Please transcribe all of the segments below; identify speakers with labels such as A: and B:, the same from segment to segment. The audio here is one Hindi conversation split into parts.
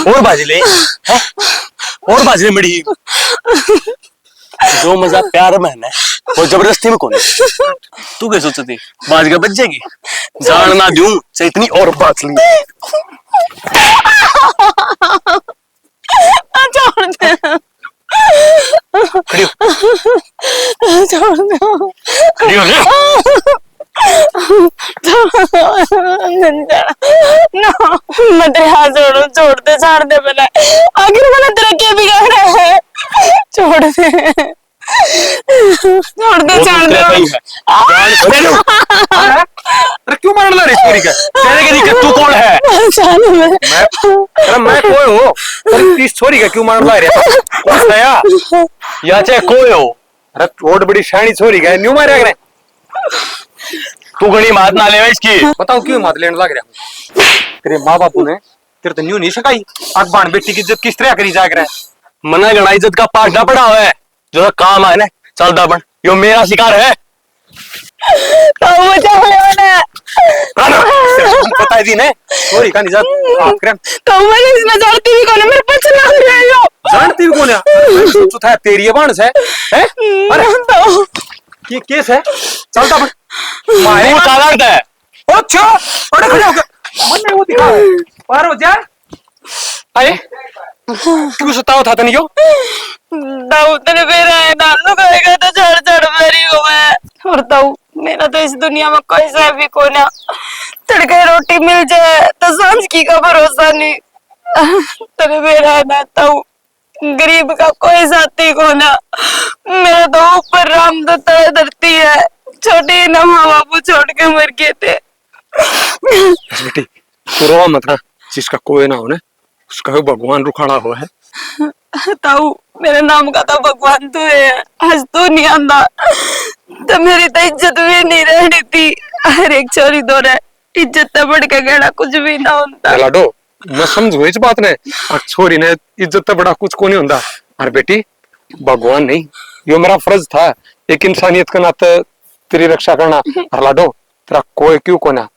A: और बाजले हैं? और बाजले मड़ी जो मजा प्यार में है ना वो जबरदस्ती में कौन है? तू क्या सोचती बाज का बच जाएगी जान ना दूं से इतनी और बात ली
B: छोड़ दे
A: खड़ी हो
B: छोड़ दो
A: खड़ी हो ले
B: मैं तेरे हाथ जोड़ू छोड़ दे मैंने आखिर मैंने तेरा क्या बिगाड़ा है छोड़ दे छोड़ दे छोड़ दे
A: अरे क्यों मारना रे स्टोरी का तेरे के दिक्कत तू कौन है मैं कोई हो अरे इस छोरी का क्यों मारना रे कौन है या चाहे कोई हो अरे रोड बड़ी शानी छोरी का न्यू मारे करे तू घणी मात ना ले इसकी बताओ क्यों मात लेने लग रहा तेरे माँ बापू ने तेरे तो न्यू नहीं सकाई अखबार बेटी की इज्जत किस तरह करी जाग रहा है मना गणा इज्जत का पाटना पड़ा हुआ है जो काम है ना चलता बन यो मेरा शिकार है पता है दी ने छोरी का निजात आप करें
B: तो मैं इसमें जानती भी कौन है मेरे पीछे लग रही हो
A: जानती भी कौन है सोचो था तेरी बाण से हैं अरे
B: तो
A: ये केस है चलता बन मारे वो चालाक है अच्छा अरे खड़े होकर मन में वो दिखा पार हो जा अरे क्यों सताओ था तनियो
B: दाऊ तेरे बेरा है ना लुगाएगा तो झड़ झड़ मरी हो मैं और दाऊ मेरा तो इस दुनिया में कोई सा भी कोई ना तड़के रोटी मिल जाए तो सांझ की का भरोसा नहीं तेरे बेरा है ना दाऊ गरीब का कोई साथी को ना मेरा तो ऊपर राम दत्ता धरती है छोटी ना माँ बापू छोड़ के मर गए थे
A: बेटी तू रो मत ना जिसका कोई ना हो ना उसका भगवान रुखाड़ा हो है
B: ताऊ मेरे नाम का तो भगवान तू है आज तू नहीं आंदा तो मेरी तो इज्जत भी नहीं रहनी थी हर एक छोरी दो रहे इज्जत तो बढ़ के गड़ा कुछ भी ना होता
A: लाडो मैं समझू इस बात ने छोरी ने इज्जत तो बड़ा कुछ को नहीं होता अरे बेटी भगवान नहीं यो मेरा फर्ज था एक इंसानियत का नाते तेरी रक्षा करना अरे लाडो तेरा कोई क्यों कोना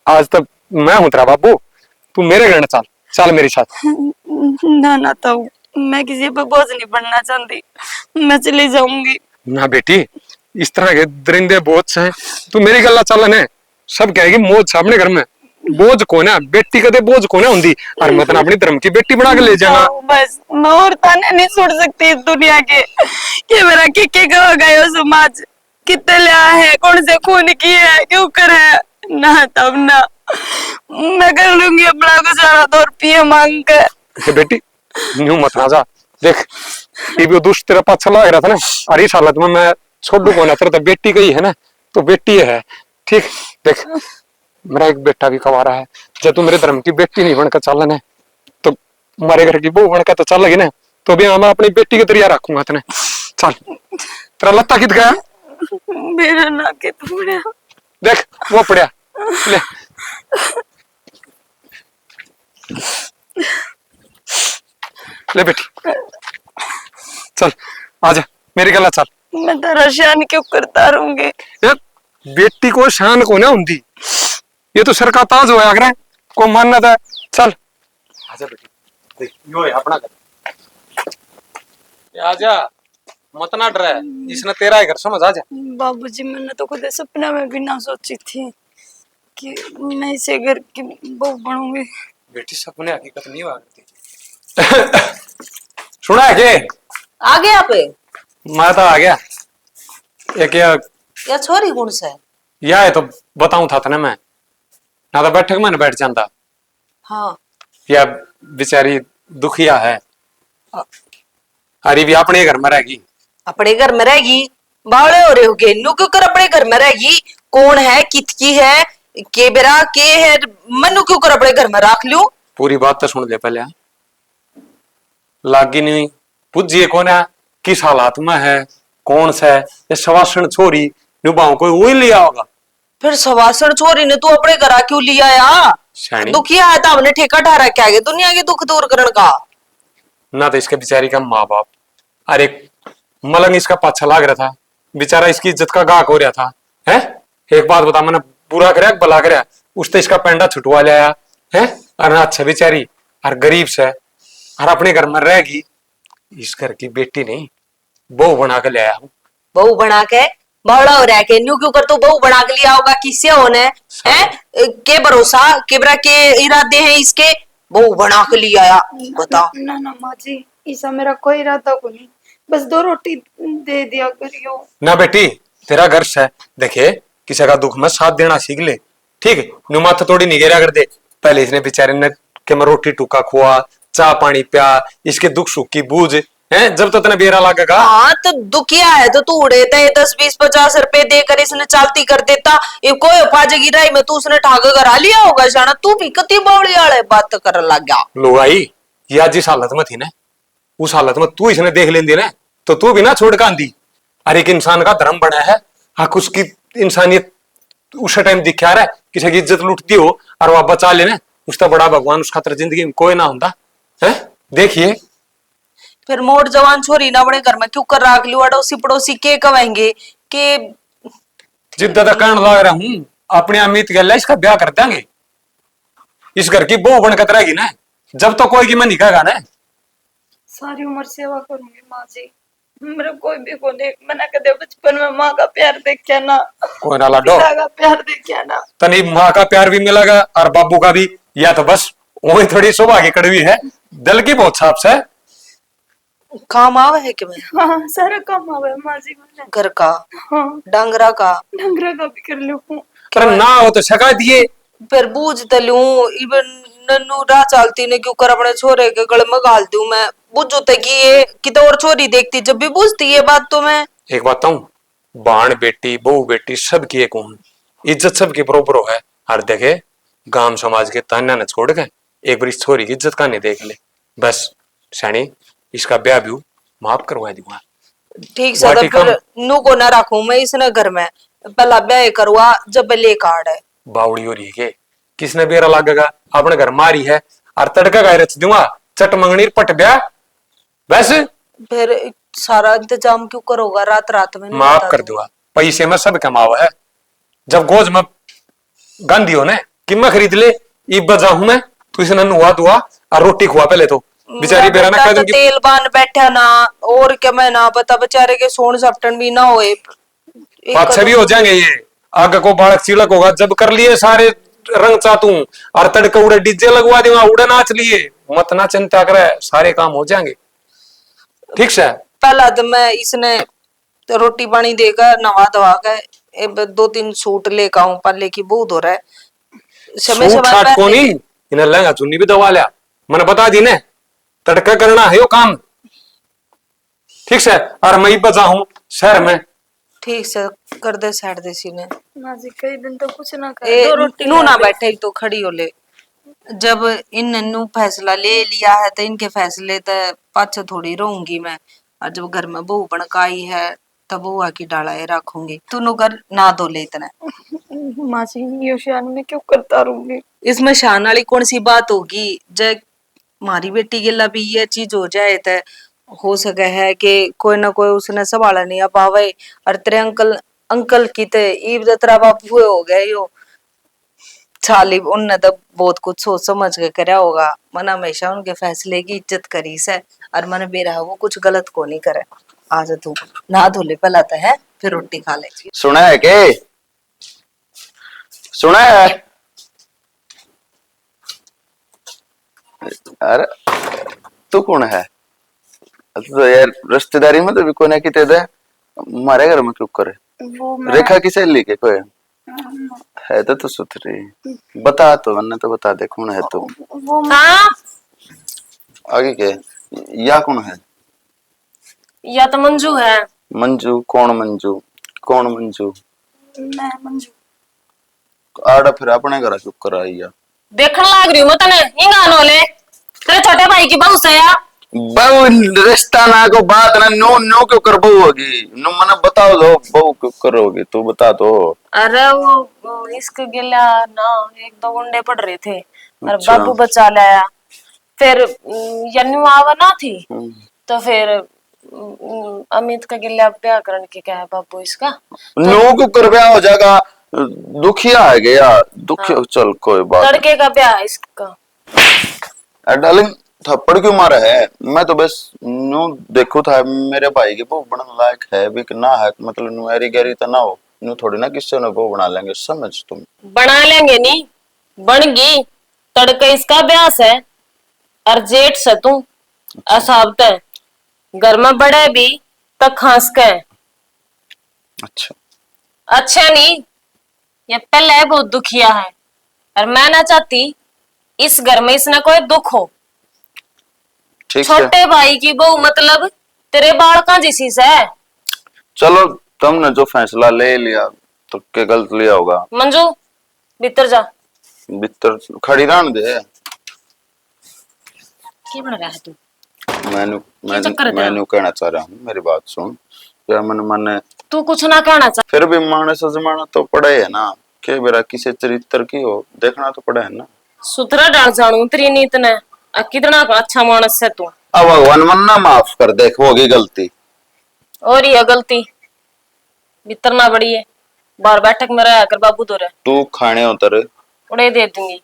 A: आज तक मैं हूं तेरा बाबू तू मेरे घर चल चल मेरे साथ
B: ना ना ताऊ मैं किसी पे बोझ नहीं बनना चाहती मैं चली जाऊंगी
A: ना बेटी इस तरह के दरिंदे बोझ हैं तू मेरी गल्ला चलन है सब कहेगी मौज सामने घर में बोझ कौन है बेटी कदे बोझ कौन है होंगी और मैं अपनी धर्म की बेटी बना के ले जाना
B: बस मैं और ताने नहीं छोड़ सकती इस दुनिया के कि मेरा के गवा गयो समाज कितने लिया है कौन से खून की है क्यों कर है ना तब ना मैं कर लूंगी अपना गुजारा 2 रुपये मांग कर
A: बेटी न्यू मत ना जा देख ये भी दुष्ट तेरा पाछा लग रहा था ना और इस हालत में मैं छोड़ू कौन तेरा तो बेटी का ही है ना तो बेटी है ठीक देख मेरा एक बेटा भी कवारा है जब तू मेरे धर्म की बेटी नहीं बनकर चलन है तो हमारे घर की बहू बनकर तो चल लगी ना तो भी मैं अपनी बेटी के तरिया रखूंगा तेने चल तेरा लत्ता कित गया
B: मेरा ना के पड़ा
A: देख वो पड़ा ले ले बेटी चल आजा मेरी गला चल
B: मैं तेरा शान क्यों करता रहूंगी
A: यार बेटी को शान को ना हुंदी ये तो सर का ताज होया करे को मानना था चल आजा बेटी देख यो है अपना घर आजा मत ना डरे इसने तेरा ही घर समझ आजा
B: बाबूजी मैंने तो खुद सपना में भी ना सोची थी कि मैं इसे घर की बहू बनूंगी
A: बेटी सपने हकीकत नहीं हुआ करती सुना है के
C: आ गया आप
A: मैं तो आ गया एक
C: या छोरी कौन सा है
A: या है तो बताऊं था ना मैं ना तो बैठक में ना बैठ जाता
C: हाँ
A: या बेचारी दुखिया है अरे भी अपने घर में रहेगी
C: अपने घर में रहेगी बावड़े हो रहे हो गए नु क्यों कर अपने घर में रहेगी कौन है कितकी है के बेरा के है मनु क्यों कर अपने घर में रख लूं
A: पूरी बात तो सुन ले पहले लागी नहीं पूछिए कौन है किस हालात में है कौन सा है ये सवासण छोरी निभाओ कोई वही लिया होगा
C: फिर सवासण छोरी ने तू अपने घर क्यों लिया या दुखिया है तो हमने ठेका ठहरा क्या है दुनिया के दुख दूर करने का
A: ना तो इसके बेचारी का माँ बाप अरे मलंग इसका पाछा लाग रहा था बेचारा इसकी इज्जत का गाक हो रहा था है एक बात बता मैंने बुरा कराया भला कराया उसने इसका पेंडा छुटवा लिया है और ना अच्छा बेचारी और गरीब से और अपने घर में रहेगी। इस घर की बेटी नहीं, बहू बना के ले आया हूँ।
C: बहू बना के बावड़ा हो रहा के न्यू क्यों कर तू बहू बना के लिया होगा किससे होने हैं के भरोसा केबरा के इरादे हैं इसके बहू बना के लिया आया बता।
B: ना ना माँ जी, ऐसा मेरा कोई इरादा को नहीं, बस 2 रोटी दे दिया करियो।
A: ना बेटी, तेरा घर है, देखे किसी का दुख में साथ देना सीख ले, ठीक। नु माथा थोड़ी नहीं गिरा कर दे। पहले इसने बेचारे ने के मैं रोटी टूका खुआ, चाय पानी पिया, इसके दुख सुख की बूझ है, जब तो तेने बेरा लागेगा।
C: हाँ तो दुखिया है तो तू उड़े थे 10-20-50 रुपए देकर इसने चालती कर देता, ये कोई फाजगी रही में तू उसने ठाक करा लिया होगा जाना। तू भी कति बावड़ी वाले बात कर लग गया।
A: लुगाई या जिस हालत में थी ना, उस हालत में तू इसने देख लेंदी ना तो तू भी ना छोड़ कर आंदी। अरे एक इंसान का धर्म बना है, हक उसकी इंसानियत उस टाइम दिखा रहा है, किसी की इज्जत लुटती हो और वह बचा लेना, उसका बड़ा भगवान उस खातर जिंदगी में कोई ना होता है। देखिए
C: फिर मोड़ जवान छोरी ना बड़े घर में क्यों कर राख लियो, अड़ोसी पड़ोसी के कहेंगे के
A: जिद्दा तक कहने लग रहा हूँ, अपने अमित गल इसका ब्याह कर देंगे, इस घर की बहू बनकर रहेगी ना, जब तो कोई की मन निकागा ना।
B: सारी उम्र सेवा करूंगी माँ जी, मेरा कोई भी को देख मना कर दे। बचपन में माँ का प्यार देख क्या ना,
A: कोई ना लाडो,
B: पिता का प्यार देख क्या ना,
A: तनी माँ का प्यार भी मिलेगा और बाबू का भी, या तो बस वही थोड़ी शोभा की कड़वी है, दिल की बहुत साफ है।
C: काम आवे है कि मैं
B: हाँ सारा काम आवे माँ जी मैंने।
C: घर का
B: हाँ
C: डांगरा का
B: डंगरा का भी कर लूँ।
A: पर ना हो तो सका दिए।
C: फिर बूझ तलू इवन नन्नू राह चालती ने क्यों कर अपने छोरे के गले में गाल दूं मैं, बुझो तक ये कितो और छोरी देखती जब भी बुझती ये बात तो मैं
A: एक बात बताऊं, बाण बेटी बहू बेटी सबकी एक हूं, इज्जत सबकी बरोबर हो है। हर देखे गांव समाज के तान्या ने छोड़ के एक बार इस छोरी की इज्जत का नहीं देख ले, बस सैनी इसका ब्याह भी माफ करवा दूंगा।
C: ठीक से तो फिर नू को ना रखूं मैं इसने घर में, पहला ब्याह करवा जब ले कार्ड है
A: बावड़ी हो रही है, किसने बेरा लागेगा, अपने घर मारी है और तड़का गाय रच दूंगा, चट मंगनी पट ब्याह बस।
C: फिर सारा इंतजाम क्यों करोगा रात रात में
A: माफ कर दूंगा, पैसे में सब कमावा है, जब गोज में गांधी हो ने कि मैं खरीद ले ई बजा हूं मैं, तू इसने नुआ दुआ और रोटी खुआ पहले तो बेचारी बेरा ना
C: तो तेल बांध बैठा ना और क्या मैं ना पता बेचारे के सोन सपटन भी ना होए
A: अच्छे भी हो जाएंगे ये, आगे को बालक चिलक होगा जब कर लिए सारे रंग चातू और तड़के उड़े डीजे लगवा दूंगा, उड़े नाच लिए, मत ना चिंता करे, सारे काम हो जाएंगे ठीक से।
C: पहला तो मैं इसने तो रोटी पानी देकर नवा धवा के 2-3 सूट लेकर आऊं, पल्ले की बहुत हो रहा है समय
A: सूट साट को नहीं, इन्हें लहंगा चुन्नी भी दवा लिया, मैंने बता दी ने तड़का करना है यो काम ठीक से। और मैं ही बचा हूं शहर में,
C: ठीक से कर दे साइड दे सीने
B: माँ जी कई दिन तो कुछ ना करे, 2 रोटी
C: नू ना बैठे तो खड़ी हो ले। जब इन नन्नू फैसला ले लिया है तो इनके फैसले तो पाछे थोड़ी रहूंगी मैं, और जब घर में बहू बनकाई है तब बुआ की डाला रखूंगी, तू कर ना दो ले इतना।
B: माँ जी ये शान में क्यों करता रहूंगी,
C: इसमें शान वाली कौन सी बात होगी, जब मारी बेटी के भी ये चीज हो जाए तो हो सके है कि कोई ना कोई उसने संभाला नहीं आ पावे, और तेरे अंकल की ते ईब जतरा बापू हो गए यो छाली, उनने तो बहुत कुछ सोच समझ के करया होगा, मन हमेशा उनके फैसले की इज्जत करी से, और मन बेरा वो कुछ गलत को नहीं करे। आज तू ना धोले पहला तो है फिर रोटी खा ले।
D: सुना है के सुना है? अरे तू कौन है? तो यार रिश्तेदारी में तो भी कोई ना किते दे, हमारे घर में क्यों करे?
B: वो
D: रेखा की सहेली के कोई है तो सुथरी बता, तो वरना तो बता दे कौन है तू।
B: वो
C: हाँ
D: आगे के या कौन है?
C: या तो मंजू है।
D: मंजू कौन? मंजू कौन? मंजू
B: मैं मंजू
D: आड़ा फिर अपने घर क्यों कर आई या?
C: देखने लाग रही हूँ मैं तने इंगा नोले तेरे छोटे भाई की बहू से या
D: बहु रिश्ता ना को बात ना नो नो क्यों कर बहू होगी, नो मने बताओ दो बहू क्यों करोगी तू बता दो।
C: अरे वो इसके गिला ना 1-2 गुंडे पड़ रहे थे और
D: अच्छा।
C: बाबू बचा लाया, फिर यन्नू आवा ना थी तो फिर अमित का गिला ब्याह करने के क्या है बाबू इसका
D: नो क्यों कर ब्याह हो जाएगा, दुखिया है गया दुखिया। हाँ। चल कोई बात
C: लड़के का ब्याह है इसका।
D: डार्लिंग थप्पड़ क्यों मारा है? मैं तो बस न्यू देखो था मेरे भाई के वो बनने लायक है भी कि ना है, मतलब न्यू एरी गैरी तो ना हो, न्यू थोड़ी ना किससे ना वो बना लेंगे, समझ तुम।
B: बना लेंगे नी, बनगी। तड़के इसका ब्यास है और जेठ से तू असाबत है। घर में बड़े भी तक खास के है।
D: अच्छा
B: अच्छा नहीं, ये पहले बहुत दुखिया है और मैं ना चाहती इस घर में इसने कोई दुख हो।
D: ठीक है,
B: छोटे भाई की बहू मतलब तेरे बालका जिसी से है।
D: चलो तुमने जो फैसला ले लिया तो क्या गलत लिया होगा।
B: मंजू भीतर जा।
D: भीतर खड़ी रहने दे।
B: क्या बन रहा है तू?
D: मैंने
B: क्या चक्कर है तेरा?
D: मैंने कहना चाह रहा हूँ, मेरी बात सुन यार। मन मन
B: तू कुछ ना कहना चाह।
D: फिर भी मानस जमाना तो पड़े है ना, के बेरा किसी चरित्र की हो देखना तो पड़े है ना।
B: सुथरा डाल जानू तेरी नीत ने। कितना का अच्छा मानस है तू।
D: अब भगवान मन ना माफ कर, देख होगी गलती।
B: और ये गलती भीतर ना बड़ी है। बाहर बैठक में रहा कर बाबू तो रहे।
D: तू खाने उतर।
B: उड़े दे दूंगी।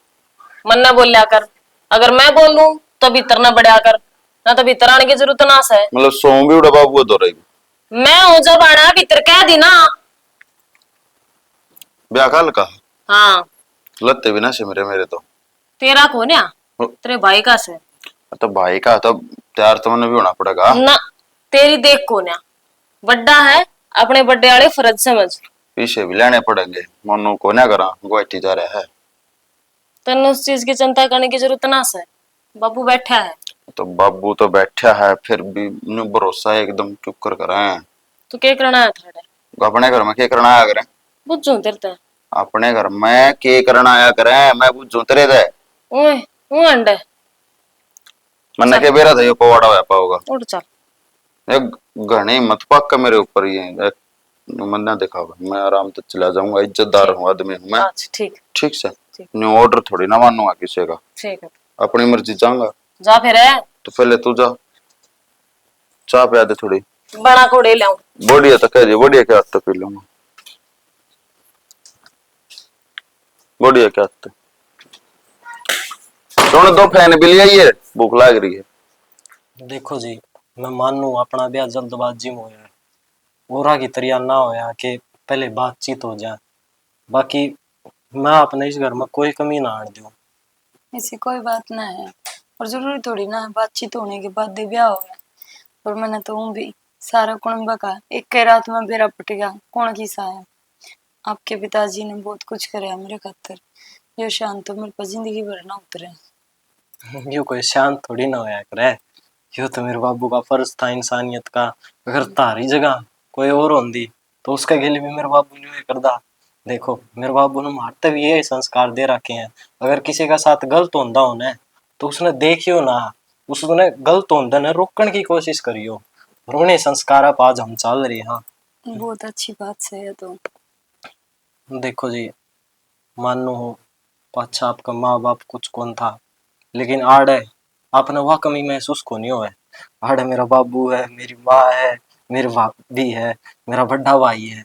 B: मन ना बोलिया कर। अगर मैं बोलूं तो भीतर ना बढ़िया कर, ना तो भीतर आने की जरूरत ना है।
D: मतलब सो भी उड़ा बाबू तो रही
B: मैं हूं जब आना भीतर कह दी ना।
D: ब्याह काल का
B: हाँ,
D: लत्ते भी ना से मेरे मेरे तो।
B: तेरा कौन है? तेरे भाई का से
D: तो भाई का तो तैयार तो मैंने भी होना पड़ेगा।
B: ना। तेरी देख कौन है? बड्डा है, अपने बड्डे वाले फर्ज समझ।
D: पीछे भी लेने पड़ेंगे, मनु को ना करा गोटी जा रहा है।
B: तेन उस चीज की चिंता करने की जरूरत ना है। बाबू बैठा है।
D: तो बाबू तो बैठा है, फिर भी नु भरोसा एकदम चुप कर हैं।
B: तू क्या करना है थाड़े?
D: अपने घर में क्या करना आया करें?
B: बुझू तेरे ते।
D: अपने घर में क्या करना आया करें, मैं पूछूं तेरे से।
B: ओए वो अंडे
D: मैंने क्या बेरा था ये पवाड़ा हुआ पाओगा।
B: उड़ चल।
D: ये घने मत पक्का मेरे ऊपर ये मन्ना दिखावा, मैं आराम से चला जाऊंगा, इज्जतदार हूँ आदमी हूँ मैं।
B: अच्छा ठीक।
D: ठीक से
B: ठीक।
D: न्यू ऑर्डर थोड़ी ना मानूंगा किसी का,
B: ठीक है।
D: अपनी मर्जी जाऊंगा।
B: जा फिर है।
D: तो पहले तू जा, चाय पिया दे थोड़ी।
B: बड़ा कोड़े लाऊं।
D: बढ़िया तो कह दिया, बढ़िया क्या तो पी लूंगा, बढ़िया क्या तो। सुन दो फैन भी लिया, ये भूख लग रही है।
E: देखो जी, मैं मानू अपना ब्याह जल्दबाजी में होया है। ओरा की तरिया ना होया कि पहले बातचीत हो जाए। बाकी मैं अपने इस घर में कोई कमी ना आने दूं।
F: ऐसी कोई बात ना है, और जरूरी थोड़ी ना है बातचीत होने के बाद दे ब्याह होगा। और मैंने तो हूँ भी सारा कुणबा का एक के रात में बेरा पट गया, कौन की सा है। आपके पिताजी ने बहुत कुछ कराया मेरे खातर, यो शान तो मेरे पर जिंदगी भर ना उतरे।
E: यूं कोई शांत थोड़ी ना होया करे। यो तो मेरे बाबू का फर्ज था इंसानियत का। अगर तारी जगह कोई और होंदी तो उसके लिए भी मेरे बाबू ने करदा। देखो मेरे बाबू ने मारते भी ये संस्कार दे रखे हैं। अगर किसी का साथ गलत होंदा होने तो उसने देखियो ना, उसने गलत होंदा ने रोकने की कोशिश करियो। और उन्हें संस्कार आप आज हम चल रहे हैं।
F: बहुत अच्छी बात से है तो।
E: देखो जी, मानो पाछा आपका माँ बाप कुछ कौन था, लेकिन आड़े आपने वह कमी महसूस को नहीं हुआ है। आड़े मेरा बाबू है, मेरी माँ है, मेरी भाभी है, मेरा बड़ा भाई है।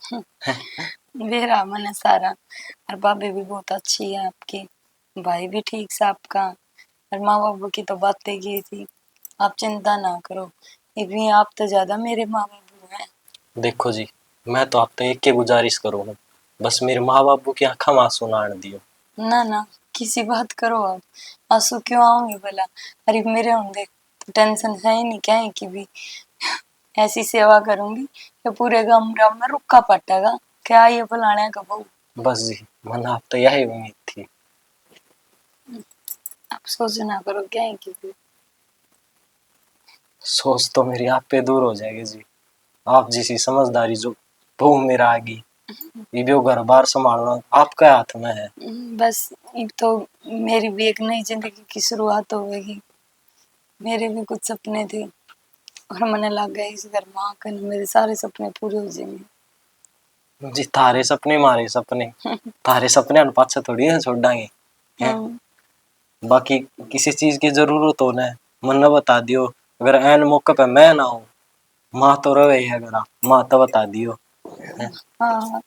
F: मेरा मन है सारा, और भाभी भी बहुत अच्छी है आपकी, भाई भी ठीक से आपका, और माँ बाबू की तो बातें की थी। आप चिंता ना करो, इतनी आप तो ज्यादा मेरे माँ बाबू हैं।
E: देखो जी, मैं तो आप तो एक के गुजारिश करूँ, बस मेरे माँ बाबू की आंखों में आंसू ना आने दियो।
F: ना ना, किसी बात करो आप, आंसू क्यों आओगे भला। अरे मेरे होंगे तो टेंशन है ही नहीं, क्या है कि भी ऐसी सेवा करूंगी कि पूरे गांव में रुक्का पटेगा क्या ये फलाने का बहू।
E: बस जी, मन आप तो यही उम्मीद थी।
F: आप सोच ना करो, क्या है कि भी
E: सोच तो मेरी आप पे दूर हो जाएगी जी। आप जैसी समझदारी जो बहू मेरा आगी, ये भी घर बार संभालना आपका हाथ में है।
F: बस एक तो मेरी भी एक नई जिंदगी की शुरुआत होगी। मेरे भी कुछ सपने थे और मैंने लग गया इस घर में आकर मेरे सारे सपने पूरे हो जाएंगे।
E: जी थारे सपने मारे सपने, थारे सपने हम पाछे थोड़ी ना छोड़ांगे हैं। बाकी किसी चीज की जरूरत हो ना, मन बता दियो। अगर ऐन मौके पे मैं ना हूँ, माँ तो रवे है अगर माँ तो बता दियो।
F: हाँ हाँ,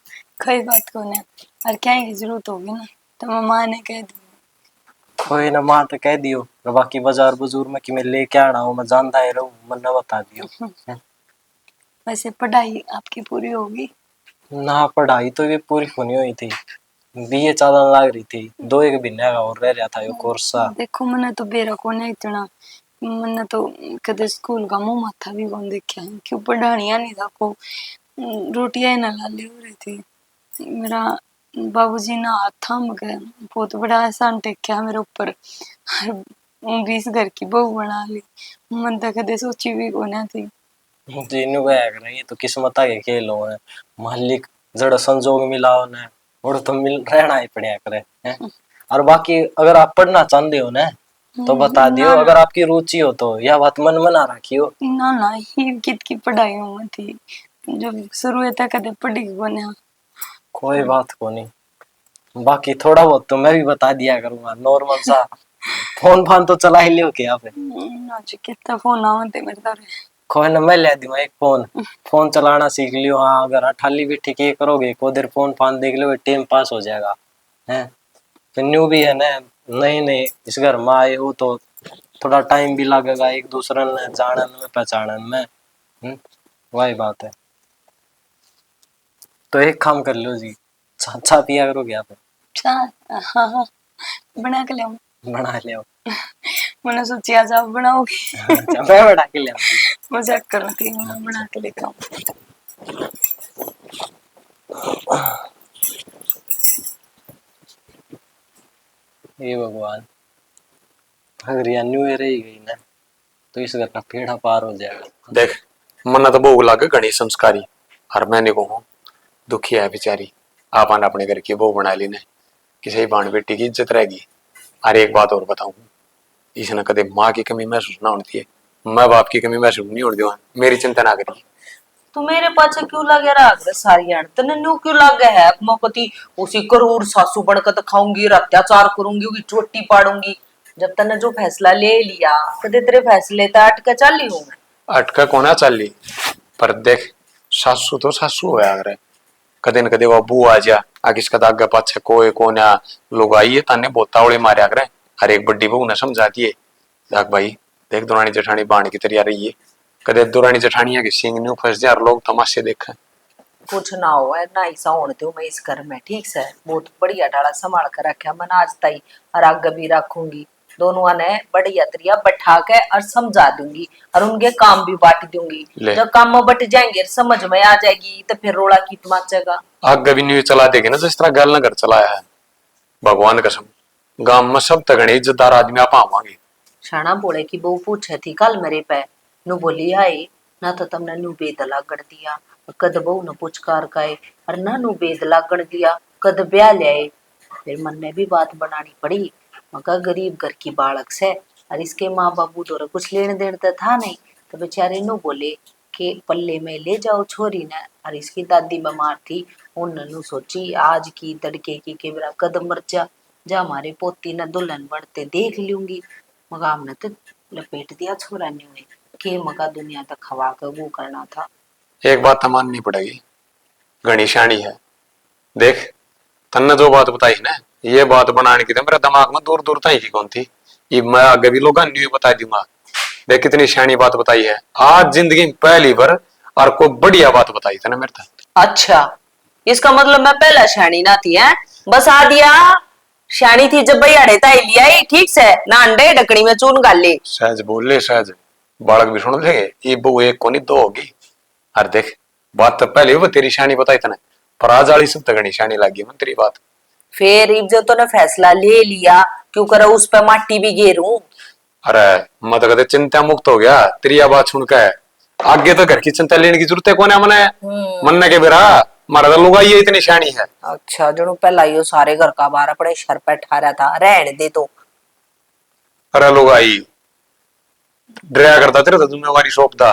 F: कोई बात को नहीं, और क्या की जरूरत होगी ना तो मैं माँ ने कह दूंगी।
E: कोई ना माँ तो कह दियो, और बाकी बाजार बुजूर में कि मैं लेके आना हूँ, मैं जानता ही रहूँ, मन न बता दियो।
F: वैसे पढ़ाई आपकी पूरी होगी?
E: ना पढ़ाई तो ये पूरी होनी हुई थी, बीए चालन लाग रही थी, 2 एक महीने का और रह रहा था यो कोर्स सा।
F: देखो मैंने तो बेरा को नहीं इतना, मैंने तो कदे स्कूल का मुंह माथा भी कौन देखा है, क्यों पढ़ानिया नहीं था को, रोटियां ना लाले हो रही थी। मेरा बाबूजी ना हाथ थाम गए, बहुत बड़ा एहसान टेक्या मेरे ऊपर, 20 घर की बहू बना ली। मन तो कदे सोची भी को ना थी।
E: जीनू गया कर ये तो किस्मत के खेल हो है, मालिक जड़ संजोग मिलाओ ने, और तो मिल रहना ही पड़िया करे हैं। और बाकी अगर आप पढ़ना चाहते हो ना तो बता दियो,
F: ना,
E: अगर आपकी रुचि हो तो, या बात मन मना रखी हो।
F: ना ना ही कित की पढ़ाई में थी, जब शुरू तक कदे पढ़ी को ना।
E: कोई बात को नहीं, बाकी थोड़ा बहुत तो मैं भी बता दिया करूंगा, नॉर्मल सा। फोन फान तो चला ही लियो क्या पे?
F: आज कितना फोन आवते मेरे तारे।
E: कोई ना मैं ले दूंगा एक फोन, फोन चलाना सीख लियो। हाँ अगर अठाली भी ठीक करोगे, को देर फोन फान देख लो, टाइम पास हो जाएगा हैं। फिर न्यू भी है ना, नहीं नहीं इस घर में आए हो तो थोड़ा टाइम भी लगेगा एक दूसरे ने जानन में पहचानन में। वही बात है। तो एक काम कर लो जी, अच्छा पिया करोगे आप?
F: हाँ हाँ, बना के ले
E: बना ले आओ।
F: मैंने सोची आज आप बनाओगे।
E: अच्छा मैं बना के ले आऊंगी।
F: मजाक कर रही थी, मैं बना के लेकर आऊँ।
E: ये भगवान, अगर यह न्यू ईयर ही गई ना तो इस घर का पेड़ा पार हो जाएगा।
A: देख मन्ना तो बहू लागे घनी संस्कारी, और मैंने कहूँ दुखी है बेचारी, आपन अपने घर की बहू बना ली ने, किसी बाण बेटी की इज्जत रहेगी। और एक बात और बताऊं, इसने कदे माँ की कमी महसूस ना होती है, माँ बाप की कमी महसूस नहीं होती, मेरी चिंता ना करिए।
C: तू मेरे पाछे क्यों लगे राग रे सारी आन तने न्यू क्यों लगे है मकती उसी करूर सासू बनकर खाऊंगी, अत्याचार करूंगी, उसकी चोटी पाड़ूंगी। जब तने जो फैसला ले लिया कदे तेरे फैसले तो अटके चली हूं मैं।
A: अटका कोना चली, पर देख सासू तो सासू होया करे, कदे न कदे वो बू आ जा आगे इसका आगे पाछे कोई कोना लोग आइए ताने बोतावड़े मारया करे। हर एक बड्डी बहू ने समझा दिए, देख भाई देख दुरानी जेठानी बाण की तैयार रही है, कदे दुरानी जेठानिया के सींग न्यू फंस जाए और लोग तमाशे देखे।
C: कुछ ना हो ना ऐसा होने दो मैं इस घर में, ठीक से बहुत बढ़िया डाला संभाल कर रखा मैंने आज तई, और आगे भी रखूंगी। दोनों ने बढ़िया तरिया बैठा के और समझा दूंगी, और उनके काम भी बांट दूंगी। जब काम में बट जाएंगे समझ में आ जाएगी तो फिर रोड़ा की मचेगा।
A: आगे भी न्यू चला देगे ना जिस तरह गल न कर चलाया है, भगवान कसम गांव में सब तक इज्जतदार आदमी आप आवांगे।
C: शाना बोले की बहू पूछे थी कल मेरे पे, नु बोली आई ना तो तुमने नु बेदला गढ़ दिया, कद बहू ने पुचकार काए, और ना नु बेदला गढ़ दिया कद ब्याह ले। फिर मन में भी बात बनानी पड़ी, मगर गरीब घर की बालक से, और इसके माँ बाबू तो कुछ लेने देने तो था नहीं, तो बेचारे नु बोले कि पल्ले में ले जाओ छोरी ने। और इसकी दादी बीमार थी, उन्होंने सोची आज की तड़के की के मेरा कदम मर जा हमारे पोती ने दुल्हन बनते देख लूंगी। मगर हमने तो लपेट दिया छोरा ने के मगा दुनिया तक खवा कर वो करना था।
A: एक बात तो माननी पड़ेगी, घनी शानी है। देख तन्ने जो बात बताई ना, ये बात बनाने की तो मेरे दिमाग में दूर दूर तक ही कौन थी, ये मैं आगे भी लोग न्यू बता दूंगा। देख कितनी शानी बात बताई है आज जिंदगी में पहली बार, और कोई बढ़िया बात बताई था ना मेरे तक।
C: अच्छा इसका मतलब मैं पहला शानी ना थी है, बस आ दिया शानी थी जब भैया ताई लिया ही ठीक से ना अंडे ढकनी में चून गाले।
A: सहज बोल ले सहज, बालक भी सुन लेंगे, ये बहू एक कोनी दो होगी। और देख बात तो पहले वो तेरी शानी बताई था ना, पर आज वाली सब तक शानी लगी मन तेरी बात।
C: फिर इज्जत तो ने फैसला ले लिया, क्यों करो उस पे माटी भी घेरूं।
A: अरे मैं तो कहते चिंता मुक्त हो गया तेरी बात सुनकर, आगे तो घर की चिंता लेने की जरूरत है कौन है मने, मन के बेरा मारा तो लोग ये इतनी शानी है।
C: अच्छा जनो पहला यो सारे घर का बार अपने सर पे ठहरा था, रहने दे तो।
A: अरे लोग आई डरा करता तेरे तो जिम्मेवारी सौंपता,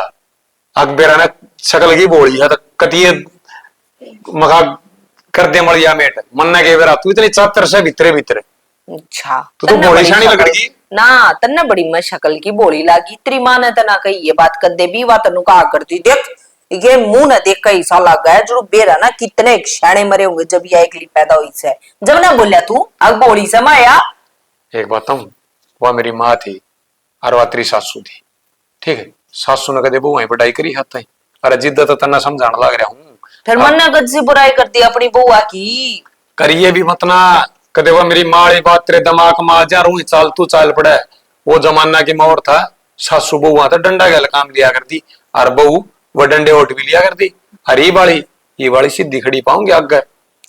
A: अकबेरा ने शकल की बोली है तो कटिए मगा कर दे मरिया मेट, मन के बेरा तू इतनी चातर से भीतरे भीतरे।
C: अच्छा
A: तो बोली शानी लगेगी
C: ना, तन्ने बड़ी मैं शक्ल की बोली लागी, तेरी मां ने तना कही ये बात कर दे भी बात नु कहा करती। देख ये मुंह न देख का ऐसा लगा है जो बेरा ना कितने शाणे मरे होंगे जब ये एकली पैदा हुई से, जब ना बोलिया तू अग बोली से माया
A: एक बताऊं, वह मेरी माँ थी और वह तेरी सासू थी। ठीक है, सासू ने कदे बुआ पढ़ाई करी हाथ ताई। अरे जिद्द तो तना समझाने लग रहा हूँ।
C: फिर मन ने गद सी बुराई कर दी अपनी बुआ की।
A: करिए भी मत ना, कदे वह मेरी माँ वाली बात तेरे दिमाग में आ जा रू चाल तू चाल पड़े। वो जमाना की मोर था, सासू बहुआ था डंडा गल काम लिया करती और बहू वह डंडे ओट भी लिया करती। अरे ये वाली सीधी खड़ी पाऊंगी आगे।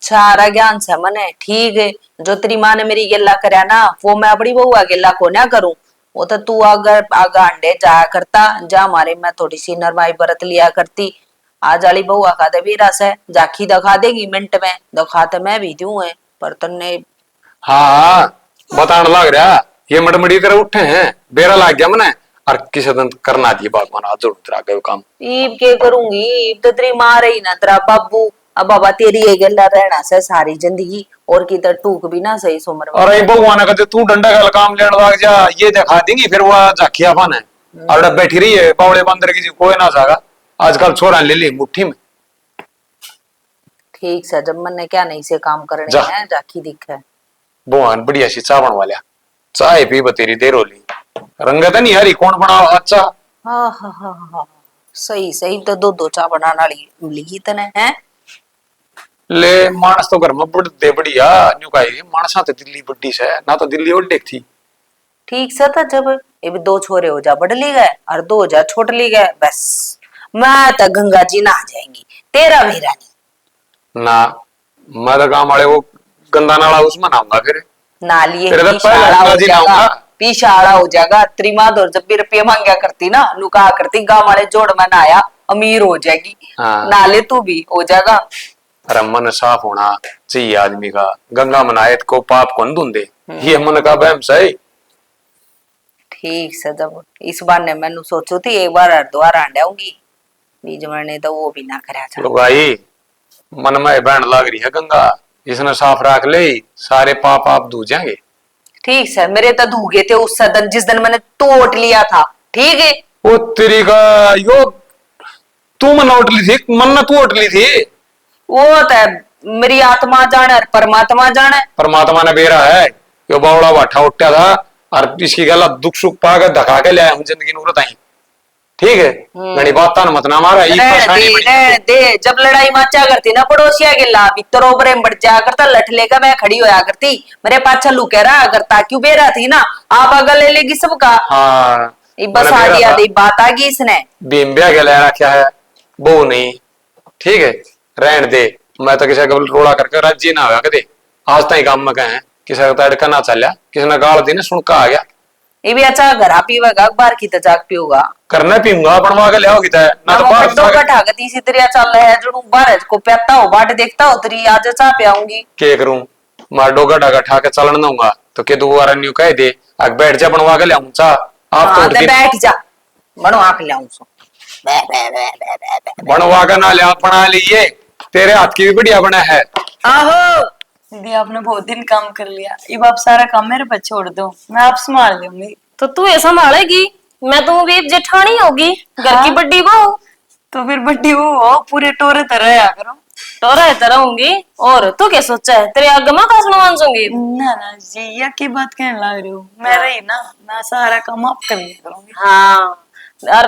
C: सारा ज्ञान से मने ठीक है। जो तेरी माँ ने मेरी गिल्ला करया ना वो मैं अपनी बुआ गिल्ला को ना करूं। वो तो तू अगर आगा अंडे जाया करता जा मारे मैं थोड़ी सी नरमाई बरत लिया करती। आज वाली बुआ का दे भी रस है, जाखी दिखा देगी मिनट में, दिखा तो मैं भी दूं है पर तन्ने।
A: हाँ बताने लग रहा, ये मटमड़ी तरह उठे हैं, बेरा लाग गया मने। और किसी दिन करना दिए भगवान हाथ जोड़ तेरा आगे काम।
C: ईब के करूंगी, ईब तो तेरी माँ रही ना तेरा बाबू। अब बाबा तेरी ये गल्ला रहना से सारी जिंदगी और की तो टूक भी ना सही सुमर में।
A: और भगवान कहते तू डंडा गल काम लेने लग जा, ये दिखा देंगी फिर वो झाकिया पान है। और बैठी रही है बावड़े बंदर की कोई ना जागा। आजकल छोरा ले ली मुट्ठी में।
C: ठीक से जब मन ने क्या नहीं से काम करने
A: जा।
C: हैं जाखी दिखे।
A: भगवान बढ़िया सी चाय बनवा चाय पी बतेरी देर होली। रंगत नहीं हरी कौन बनाओ अच्छा।
C: हाँ हाँ हाँ हाँ सही सही तो दो चा बनाना ली तने है।
A: ले मानस तो घर में बढ़ते बढ़िया न्यू कही मानसा तो दिल्ली बड्डी से ना तो दिल्ली और देख थी।
C: ठीक से था जब ये भी दो छोरे हो जा बढ़ ली गए और दो हो जा छोट ली गए बस। मैं तो गंगा जी नहा जाएंगी तेरा मेरा नहीं।
A: ना मैं तो काम वाले वो गंदा नाला उसमें नहाऊंगा फिर।
C: नालिए
A: तेरे तो पहले
C: पीछाड़ा हो
A: गंगा जी
C: जाएगा
A: नहाऊंगा।
C: पीछाड़ा हो जाएगा। तेरी माँ तो जब भी रुपये मांगा करती ना लुका करती गाँव वाले जोड़ में नहाया अमीर हो जाएगी।
A: हाँ।
C: नाले तू भी हो जाएगा।
A: अरे मन साफ होना चाहिए आदमी का। गंगा मनाए को पाप कौन धुंधे, ये मन का बहम सही।
C: ठीक से जब इस बार ने मैंने सोचो थी एक बार हरिद्वार आंडाऊंगी बीज मरने तो वो भी ना करा था।
A: लुगाई मन में बहन लग रही है गंगा, इसने साफ रख ले सारे पाप आप धो जाएंगे।
C: ठीक से मेरे तो धूगे थे उस सदन जिस दिन मैंने तोड़ लिया था। ठीक है
A: वो तेरी का यो तू मन उठ ली थी, मन ना तू उठ ली थी।
C: वो तो मेरी आत्मा जाने और परमात्मा जाने।
A: परमात्मा ने बेरा है यो बावड़ा बाठा उठा था और इसकी गला दुख सुख पाकर धका के ले हम जिंदगी नूरत आई। ठीक है घनी बात तान मत ना मारा ये
C: रहने दे जब लड़ाई माचा करती ना पड़ोसिया के ला भीतर ओबरे बढ़ जाया करता लठ लेकर मैं खड़ी होया करती मेरे पाछा लुके रहा करता क्यों बेरा थी ना आप आगे ले लेगी सबका।
A: हाँ
C: बस आ गया बात आ गई इसने
A: बीम ब्याह के ले रखा है वो नहीं। ठीक है रहन दे, मैं तो किसी का रोड़ा करके राजी ना होगा कदे। आज तक काम में कहे किसी का तड़का ना चलिया, किसी ने गाल दी ना सुनका आ गया।
C: ये भी अच्छा घर पीवेगा बाहर की तजाक पियोगा
A: करना पीऊंगा बनवा के ले आओगी ना तो बाहर
C: ठाकती इसी तरह चल रहा है जो बाहर को पैता हो बाट देखता हो तेरी आज चाह पे आऊंगी
A: के करूं मार डोगा डागा ठाके चलन दूंगा तो के दोबारा न्यू कह दे अग बैठ जा बनवा के ले आऊं चा आप तो
C: बैठ जा बनवा के ले आऊं
A: बनवा के ना ले आप बना लीजिए तेरे हाथ की भी बढ़िया बना है।
F: आहो दीदी आपने बहुत दिन काम कर लिया, अब आप सारा काम मेरे पर छोड़ दो, मैं आप संभाल लूंगी।
B: तो तू ये संभालेगी, मैं तो भी जेठानी होगी घर की बड़ी बहू।
F: तो फिर बड्डी वो हो पूरे टोरे तरह आया करो।
B: टोरा तरह होंगी और तू क्या सोचा है तेरे आगे मैं कसम मानसूंगी।
F: ना ना जी या की बात कहने लग रही हो, मैं रही ना मैं सारा काम आप कर लिया करूंगी।
B: हाँ और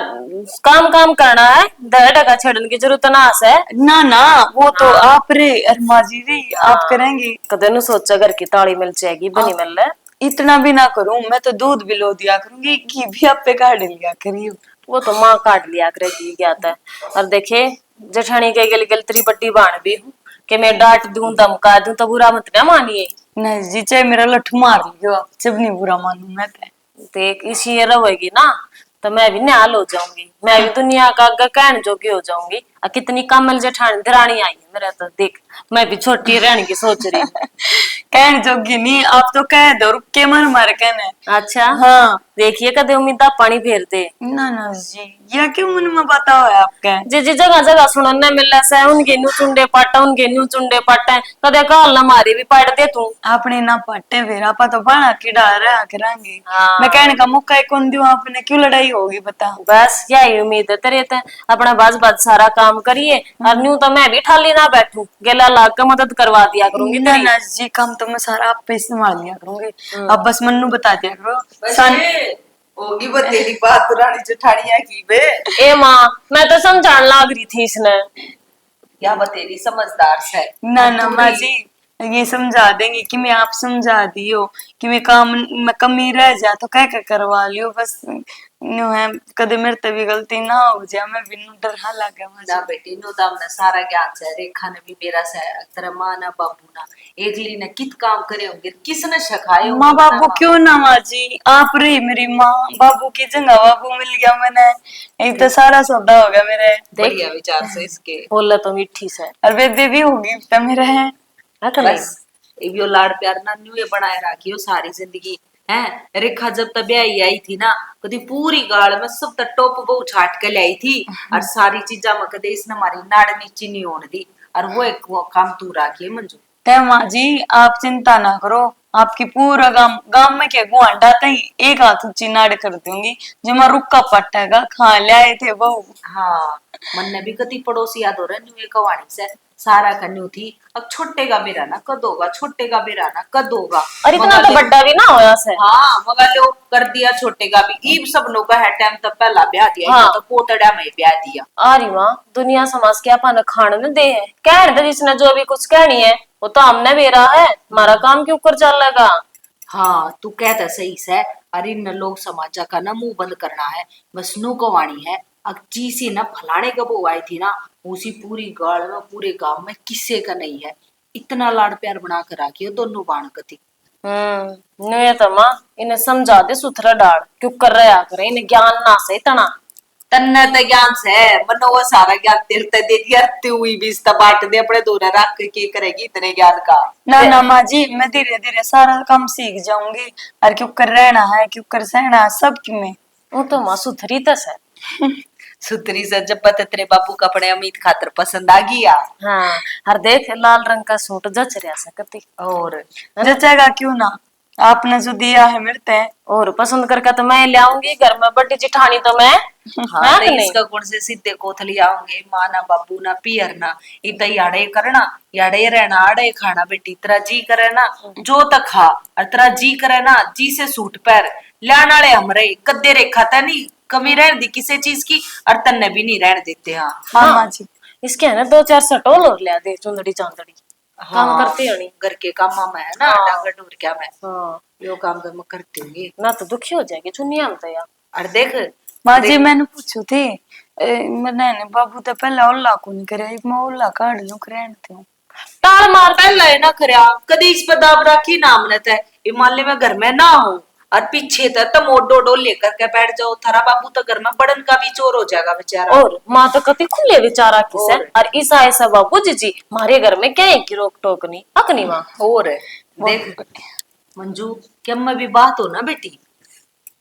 B: काम काम करना है दह टका छेड़ने की जरूरत ना है।
F: ना ना वो तो आप रे अरमा जी रे आप करेंगे।
B: कदे नु सोचा घर की ताली मिल जाएगी बनी मिल रहा
F: इतना भी ना करूं, मैं तो दूध भी लो दिया करूंगी घी भी आप पे काट लिया करियो।
B: वो तो माँ काट लिया करेगी क्या था। और देखे जेठानी के गल गल तेरी बड्डी बाण भी हूँ कि मैं डांट दूं धमका दूं तो बुरा मत ना मानिए।
F: नहीं जी चाहे मेरा लठ मार लियो आप जब नहीं बुरा मानू मैं
B: देख इसी ये रहेगी ना तो मैं भी निहाल हो जाऊंगी, मैं भी दुनिया का आगे कहने जोगी हो जाऊंगी। और कितनी कमल जेठानी दरानी आई है मेरा तो देख मैं भी छोटी रहने की सोच रही हूँ।
F: कहने जोगी नहीं आप तो कह दो रुक के मन मार कहने।
B: अच्छा
F: हाँ
B: देखिए कदे उम्मीदा पानी फेर दे
F: ना ना जी या क्यों मन में बाता हुआ आपका
B: जे जे जगह जगह सुनने मिलने से उनके न्यू चुंडे पाटा उनके न्यू चुंडे पाटा कदे काल ना मारी भी पाट दे तू
F: आपने ना पट्टे फिर आप तो बना के डाल रहा करांगे।
B: हाँ।
F: मैं कहने का मौका कौन दूं आपने क्यों लड़ाई होगी बता।
B: बस यही उम्मीद है तेरे ते अपना बाज बाज सारा काम
G: काम करिए और न्यू तो मैं भी ठाली ना बैठू, गेला लाग का मदद करवा दिया करूंगी
F: ना
G: तेरी।
F: ना जी, काम तो मैं सारा आप पे संभाल लिया करूंगी। अब बस मन्नू बता दिया करो।
C: होगी वो तेरी बात रानी जेठानिया की बे।
G: ए माँ, मैं तो समझाने लाग रही थी इसने।
C: क्या बतेरी समझदार से।
F: ना ना माँ जी, ये समझा देंगे कि मैं आप समझा दियो कि मैं काम में कमी रह जा तो क्या क्या करवा लियो, बस न्यू है कदे मेरे ते भी गलती ना हो जाए, मैं भी डर हा लगे
C: ना
F: मुझे।
C: बेटी नो दाम ना सारा ज्ञान से रेखा ने भी मेरा से तेरा माँ ना बाबू ना एकली ने कित काम करे होंगे, किसने सिखाए होंगे
F: माँ बाबू
C: ना।
F: क्यों ना माँ जी, आप रही मेरी माँ, बाबू की जगह बाबू मिल गया मैंने, एक तो सारा सौदा हो गया मेरे।
C: बढ़िया विचार से इसके।
G: बोले तो मिठी से
F: और बेबी भी होगी तो मेरे हैं।
G: है कि नहीं?
C: बस यो लाड़ प्यार ना न्यू ये बनाए रखियो सारी जिंदगी है। रेखा जब तब ब्याही आई थी ना, कदी पूरी गाड़ में सब तक टॉप बहु छाट के लाई थी और सारी चीजा में कदे इसने हमारी नाड़ नीची नहीं होने दी, और वो एक वो काम तू रखिए मंजू।
F: ते माँ जी आप चिंता ना करो, आपकी पूरा गांव गांव में क्या गुआंढा ही एक हाथ ऊंची नाड़ कर दूंगी, जो मैं रुक्का पट्टेगा खा ले आए थे बहू।
C: हाँ मन ने भी कति पड़ोसी याद हो रहा न्यू ये कवानी से सारा कन्यू थी। अब छोटे का बेरा ना कद होगा, छोटे का बेरा ना कद होगा।
G: और इतना तो बड्डा भी ना होया से।
C: हाँ मगर लो कर दिया छोटे का भी, ईब सब लोग का है टाइम तब पहला ब्याह दिया,
G: हाँ।
C: तो पोतड़ा में ब्याह दिया।
G: अरे माँ, दुनिया समाज के अपन खाने न दे है, कह दे जिसने जो भी कुछ कहनी है वो तो हमने बेरा है, हमारा काम क्यों कर चलेगा।
C: हाँ तू कहता सही से, अरे इन लोग समाजा का ना मुंह बंद करना है, बस नू को वाणी है। अब सी ना फलाने कब वो आई थी ना, उसी पूरी गाड़ में पूरे गांव में किस्से का नहीं है, इतना लाड़ प्यार बना कर रखी हो दोनों बाण कति।
G: नुए तो माँ इन्हें समझा दे सुथरा डाल क्यों कर रहा करे, इन्हें ज्ञान ना से तना।
C: तन्ने तो ज्ञान से मनो वो सारा ज्ञान तेरे ते दे दिया, तू ही भी इसका बांट दे अपने दोनों रख के करेगी इतने ज्ञान का।
F: ना ना माँ जी, मैं धीरे धीरे सारा काम सीख जाऊंगी, और क्यों कर रहना है क्यों कर सहना है सब की मैं।
G: वो तो माँ सुथरी तस है।
C: सुतरी से जब पता तेरे बाबू कपड़े अमित खातर पसंद आ गया।
G: हाँ हर देख लाल रंग का सूट जच रहा सकती
C: और
F: जचेगा क्यों ना, आपने जो दिया है मेरे ते।
G: और पसंद करके तो मैं ले आऊंगी, घर में बड़ी जिठानी तो मैं।
C: हाँ
G: है
C: तो
G: कि नहीं?
C: इसका गुण से सीधे कोथली आऊंगे, माँ ना बाबू ना पियर ना इतना याड़े करना, याड़े रहना आड़े खाना बेटी, तेरा जी करे ना जो तक खा, और तेरा जी करे ना जी से सूट पैर लाने वाले हमरे कद्दे रेखा था नहीं कमी रहने दी किसी चीज की, और तन्ने भी नहीं रहने देते। हाँ
F: हाँ माँ जी।
G: इसके है ना 2-4 सटोल और ले दे, चुंदड़ी चांदड़ी काम करती होनी।
C: घर के काम में है ना,
G: हाँ।
C: डांगर डूर क्या मैं
G: हाँ
C: यो काम तो मैं करती हूँ।
G: ना तो दुखी हो जाएगी चुनिया में तो यार।
C: और देख
F: माँ जी मैंने पूछू थी, मैंने बाबू तो पहले ओला को नहीं करे, मैं ओला काट लूं रहते हूँ।
C: तार मार पहला है ना खरिया कदी इस पर दाब रखी नाम न थे, हिमालय में घर में ना हो और पीछे तक तो मोडो डोल लेकर के बैठ जाओ, थारा बाबू तो घर में पड़न का भी चोर हो जाएगा बेचारा।
G: और माँ तो कति खुले विचारा किस है, और ऐसा ऐसा बाबू जी हमारे घर में क्या है की रोक टोक नहीं अकनी माँ।
C: और देख मंजू क्या मैं भी बात हो ना बेटी,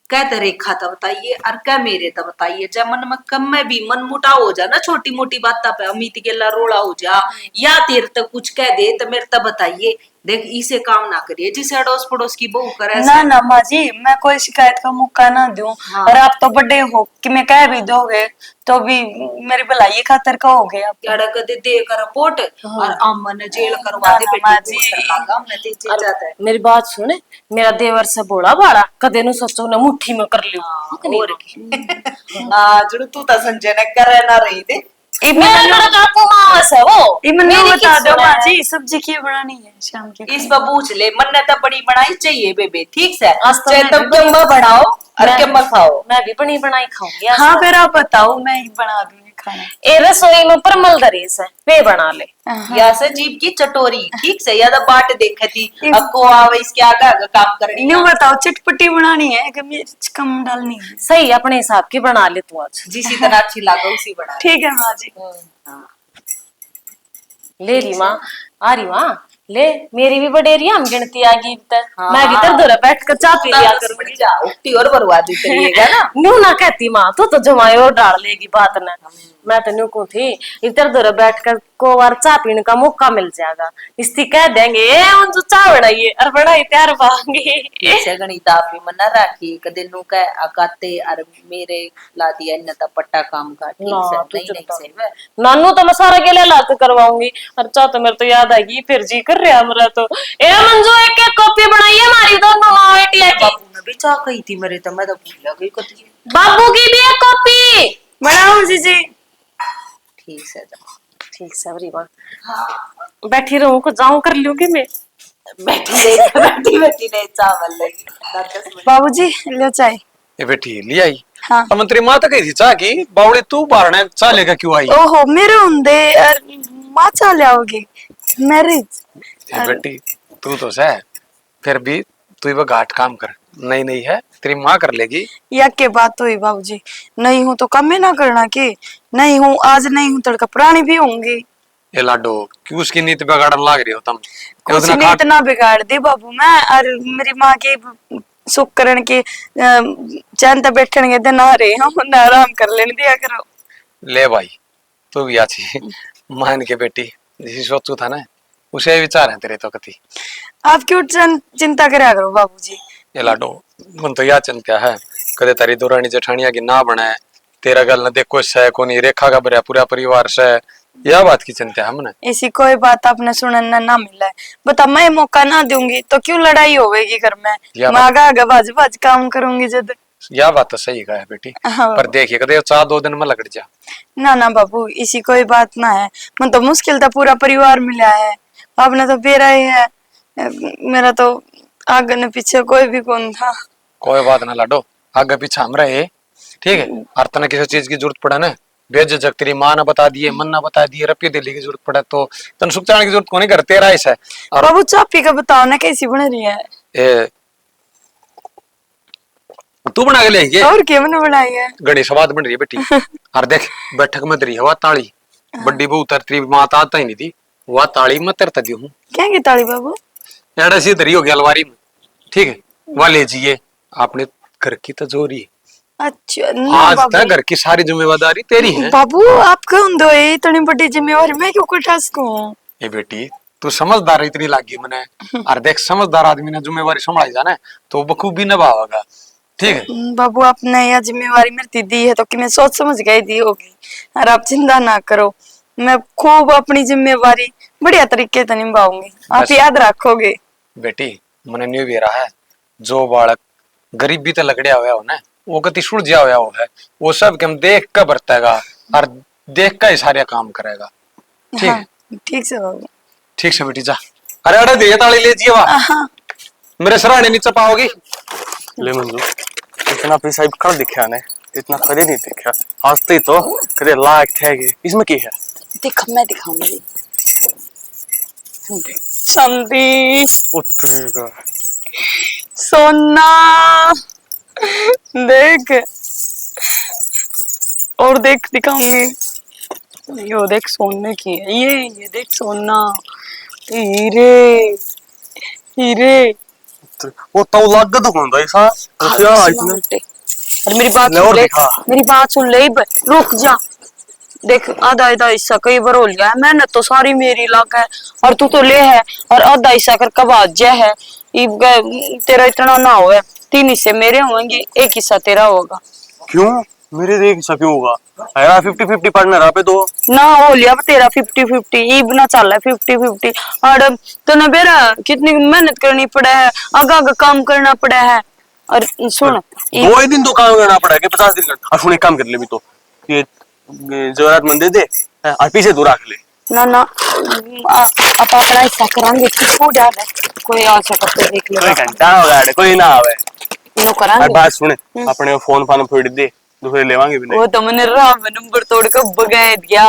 C: कहते रेखा तो बताइए और क्या मेरे तो बताइए, जब मन में कम में भी मन मुटाव हो जा ना छोटी मोटी बात पे अमित गेला रोड़ा हो जा या तेरे तक कुछ कह दे तो मेरे तो बताइए, देख इसे काम ना करिए जिसे अड़ोस पड़ोस की बहू करे।
F: ना ना माँ जी, मैं कोई शिकायत का मौका ना दूं।
C: हाँ।
F: और आप तो बड़े हो कि मैं कह भी दोगे तो भी मेरी भलाई खातर का हो गया।
C: याड़ा कदे दे कर रिपोर्ट और अमन जेल करवा दे
F: ना,
C: बेटी
F: माँ
C: को
F: जी।
C: असर लगा हमने तेज
G: और
C: जाता है।
G: मेरी बात सुने, मेरा देवर से बोला बाड़ा कदे नु सोचो ना मुट्ठी में कर लियो।
C: और की हां जुड़ तू तो संजय ने करे ना रही थी
G: मेरा बड़ा काकू मावस है वो।
F: इमन
G: मेरी
F: बता
G: किस
F: दो
G: सुना
F: माँ
G: है?
F: जी, सब्जी की बनानी है शाम की।
C: इस पर पूछ ले मन ने तो बड़ी बनाई चाहिए बेबे, ठीक से
G: आज तो
C: चाहे
G: मैं
C: तुम
G: भी बड़ी-
C: कम्मा बनाओ और
G: मैं-
C: कम्मा खाओ।
G: मैं भी बनी बनाई खाऊंगी आज
F: हाँ
G: तो।
F: फिर आप बताओ, मैं ही बना दूंगी खाना।
G: ए रसोई में परमल दरीस है वे बना ले।
F: हाँ।
C: या से जीप की चटोरी ठीक से या तो बाट देखती
F: इस-
C: अक्को आवे इसके आगे आगे काम करनी
F: न्यू
C: ना।
F: बताओ, चटपटी बनानी है कि मिर्च कम डालनी है?
G: सही अपने हिसाब की बना ले तू आज।
C: जिसी तरह अच्छी लागे उसी बना ले।
F: ठीक है माँ जी।
C: हाँ।
G: ले रही माँ, आ रही माँ। ले मेरी भी बडेरिया हम गिनती आ गई मैं भी इधर उधर बैठ कर चाय पी लिया करूंगी
C: जा उठी और बर्बादी करिएगा ना।
G: न्यू ना कहती माँ तो जमाए और डाल लेगी बात ना। मैं तो न्यू को थी इधर उधर बैठ कर को बार चाय पीने का मौका मिल जाएगा इसती कह देंगे जो चाय बनाइए और बनाई तैयार पाएंगे।
C: ऐसे गणित आप भी मना राखी कदे नु का अकाते और मेरे ला दिया न ता पट्टा काम का ठीक से नहीं नहीं सही है।
G: नानू तो मैं सारा गेले लात करवाऊंगी और चाह तो मेरे तो याद आएगी फिर जी कर रहा मेरा तो ए मंजू एक एक कॉपी बनाई है हमारी दोनों माँ बेटिया की।
C: बाबू ने भी चाह कही थी मेरे तो मैं तो भूल गई कती।
G: बाबू की भी एक कॉपी
B: बनाओ जीजी।
C: ठीक से
G: ठीक है बड़ी माँ बैठी रहूं को जाऊं कर लूंगी मैं
C: बैठी नहीं चावल लगी 10 मिनट।
B: बाबूजी लो चाय।
A: ये बेटी ले आई।
B: हाँ।
A: तो मंत्री माँ तो कही थी चाह की बावड़ी तू बारने चाह लेकर क्यों आई?
B: ओहो मेरे होंदे और माँ चाह ले आओगी मैरिज।
A: ये बेटी तू तो सह फिर भी तू ही वो घाट काम कर नहीं नहीं है तेरी माँ कर लेगी।
B: या के बात हुई बाबूजी नहीं हूँ तो कम ही ना करना कि नहीं हूँ आज नहीं हूँ तड़का पुरानी भी होंगी।
A: ये लाडो क्यों उसकी नीति बिगाड़न लाग रही हो तुम?
B: कुछ नहीं इतना बिगाड़ दी बाबू मैं और मेरी माँ की शुक्रण के चैन तक बैठने के दिन आ रहे हम आराम कर लेने दिया करो।
A: ले भाई तू भी अच्छी मान के बेटी जिसे सोचू था ना उसे विचार है तेरे तो कति।
B: आप क्यों चिंता करा करो बाबूजी।
A: ये लाडो मन तो या चिंता है कदे तारी दुरानी जेठानिया की ना बने तेरा गल न देखो से कोनी रेखा का बरा पूरा परिवार से यह बात की चिंता है हमने।
B: ऐसी कोई बात आपने सुनने ना मिला है बता मैं मौका ना दूंगी तो क्यों लड़ाई होगी घर में। मैं आगा बाज बाज काम करूंगी जब।
A: यह बात तो सही कहा है बेटी।
B: हाँ।
A: पर देखिए कदे 4-2 दिन में लगड़ जा।
B: ना ना बाबू इसी कोई बात ना है मन तो मुश्किल था पूरा परिवार मिला है आपने तो बेरा ही है मेरा तो आगे न पीछे कोई भी कौन था।
A: कोई बात ना लाडो आगे पीछे हम रहे ठीक है। और तना किसी चीज की जरूरत पड़े ना बेझिझक तेरी माँ ने बता दिए मन ने बता दिए रुपये दिल्ली की जरूरत पड़े तो तन सुख चाहने की जरूरत को नहीं कर तेरा ऐसा है। और
B: बाबू चापी का बताओ ना कैसी बन रही है।
A: ए, तू बना के ले
B: और क्या मैंने बनाई है
A: गणेश स्वाद बन रही है बेटी। और देख बैठक में तेरी हवा ताली बड्डी बहु तेरी माँ तो आता ही नहीं थी वह ताली मैं तेरता दी हूँ
B: क्या की ताली बाबू
A: एड़ा सी धरी होगी अलमारी में ठीक है वह ले जाइए आपने घर की तजोरी
B: अच्छा ना
A: आज
B: बाबू।
A: तक घर की सारी जिम्मेदारी तेरी है।
B: बाबू आप कौन दो इतनी बड़ी जिम्मेवारी मैं क्यों उठा सकूं।
A: ये बेटी तू समझदार इतनी लागी मने और देख समझदार आदमी ने जिम्मेवारी संभाली जाना तो वो बखूबी निभावेगा ठीक है।
B: बाबू आपने यह जिम्मेवारी मेरी दी है तो कि मैं सोच समझ गई दी होगी और आप चिंता ना करो मैं खूब अपनी जिम्मेवारी बढ़िया तरीके से निभाऊंगी आप याद रखोगे।
A: बेटी मने न्यू भी रहा है जो बालक गरीबी तो लगड़िया हुआ हो ना वो गति सुलझा हुआ हो है वो सब के हम देख कर बरतेगा और देख कर ही सारे काम करेगा ठीक है।
B: हाँ, ठीक से बाबू
A: ठीक से बेटी जा। अरे अरे दे ताली ले जिए वाह मेरे सराहने नीचे पाओगी।
E: ले मंजू इतना पैसा कड़ दिखा ने इतना कदे नहीं देखा हंसते तो कदे लायक थे इसमें की है
B: देख मैं दिखाऊंगी संदी
E: उतरेगा
B: सोना देख और देख दिखाऊंगी यो देख सोने की है ये देख सोना हीरे हीरे
E: वो तो लग तो होंदा ऐसा क्या इसने
B: अरे मेरी बात सुन ले मेरी बात सुन ले रुक जा देख आधा आधा हिस्सा कई बार हो लिया है मेहनत तो सारी मेरी लाग है और तू तो ले है और आधा हिस्सा कर कब आज है तेरा इतना ना हो 3 हिस्से मेरे होंगे 1 हिस्सा तेरा होगा।
E: क्यों मेरे देख हिस्सा क्यों होगा यार 50-50 पार्टनर आप तो
B: ना हो लिया तेरा 50-50 ईब ना चल रहा 50-50 और तने बेरा कितनी मेहनत करनी पड़ा है आगा आगा काम करना पड़ा है और सुन
E: 2 दिन तो काम करना पड़ा है 50 दिन का सुन एक काम कर ले भी तो ये जरूरतमंद दे और पीछे दूर रख ले
B: ना ना आप अपना हिस्सा करांगे किसको डाल कोई आ सकता तो देख ले
E: कोई घंटा होगा कोई ना आवे
B: नो करांगे
E: बात सुन अपने फोन फान फोड़ दे दूसरे लेवांगे भी नहीं
B: वो तो मैंने राम नंबर तोड़ के बगाए दिया